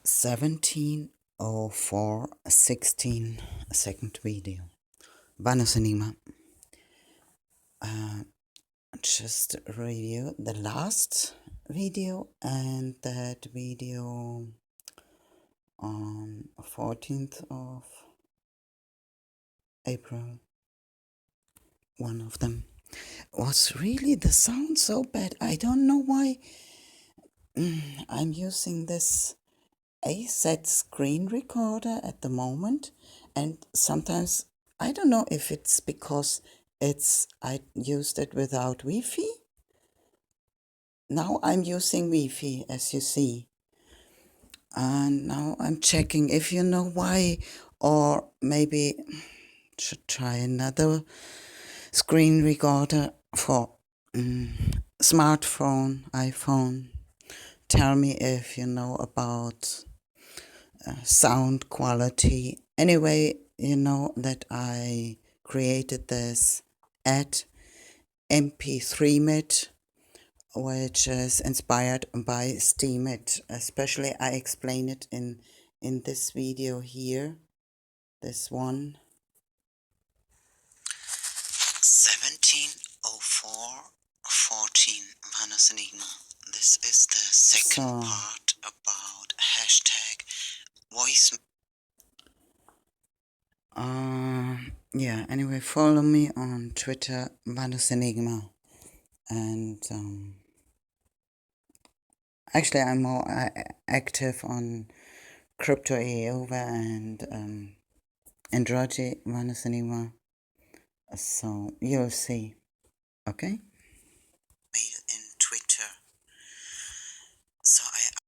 17:04:16 second video. Buenos Enigma. Just review the last video and that video on 14th of April. One of them was really the sound so bad. I don't know why. I'm using this AZ screen recorder at the moment, and sometimes I don't know if it's because I used it without Wi-Fi. Now I'm using Wi-Fi, as you see, and now I'm checking if you know why, or maybe should try another screen recorder for smartphone, iPhone. Tell me if you know about sound quality. Anyway, you know that I created this at mp3 mid, which is inspired by Steemit. Especially I explain it in this video here, this one. 17:04:14 Buenos Enigma. This is the second part about hashtag voice. Yeah, anyway, follow me on Twitter, Buenos Enigma. And actually, I'm more active on Crypto and Androgy, Buenos Enigma. So you'll see. Okay? Made in